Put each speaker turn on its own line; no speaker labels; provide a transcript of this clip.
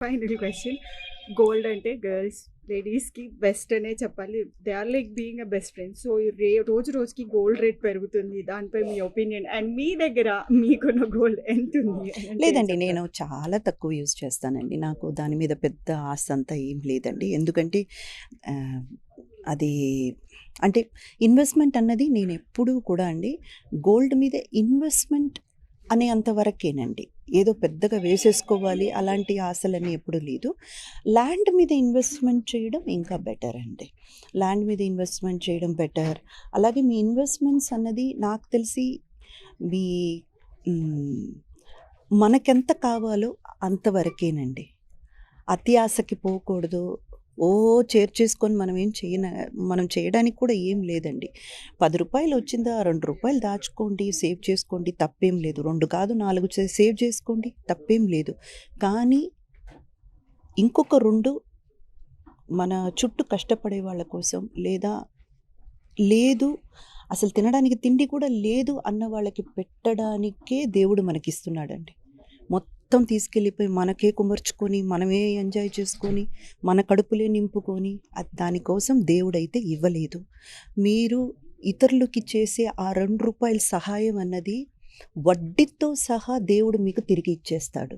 Final question. Gold అంటే girls, లేడీస్‌కి best అనే చెప్పాలి. They are like being a best friends. So, రోజు రోజుకి గోల్డ్ రేట్ పెరుగుతుంది. దానిపై మీ ఒపీనియన్ అండ్ మీ దగ్గర మీకున్న గోల్డ్ ఎంతుంది అని అంటే ఏం
లేదండి. నేను
చెప్తారు?
చాలా తక్కువ యూజ్ చేస్తానండి. నాకు దాని మీద పెద్ద ఆశ అంతా ఏం లేదండి. ఎందుకంటే ఆహ్, అది అంటే ఇన్వెస్ట్‌మెంట్ అన్నది నేనెప్పుడూ కూడా అండి గోల్డ్ మీద ఇన్వెస్ట్‌మెంట్ అనేంత వరకేనండి. ఏదో పెద్దగా వేసేసుకోవాలి అలాంటి ఆశలని ఎప్పుడూ లేదు. ల్యాండ్ మీద ఇన్వెస్ట్‌మెంట్ చేయడం ఇంకా బెటర్ అండి. ల్యాండ్ మీద ఇన్వెస్ట్‌మెంట్ చేయడం బెటర్. అలాగే మీ ఇన్వెస్ట్‌మెంట్స్ అన్నది నాకు తెలిసి మీ హ్మ్. మనకెంత కావాలో అంతవరకేనండి. అతి ఆశకి పోకూడదు. చేర్చేసుకొని మనం చేయడానికి కూడా ఏం లేదండి. రూ. 10 వచ్చిందా రూ. 2 దాచుకోండి, సేవ్ చేసుకోండి తప్పేం లేదు. 2 కాదు 4 సేవ్ చేసుకోండి తప్పేం లేదు. కానీ ఇంకొక 2 మన చుట్టూ కష్టపడే వాళ్ళ కోసం లేదు అసలు తినడానికి తిండి కూడా లేదు అన్న వాళ్ళకి పెట్టడానికే దేవుడు మనకిస్తున్నాడండి. మొత్తం తీసుకెళ్ళిపోయి మనకే కుమర్చుకొని, మనమే ఎంజాయ్ చేసుకొని, మన కడుపులే నింపుకొని దానికోసం దేవుడైతే ఇవ్వలేదు. మీరు ఇతరులకి చేసే ఆ రూ. 2 సహాయం అన్నది వడ్డీతో సహా దేవుడు మీకు తిరిగి ఇచ్చేస్తాడు.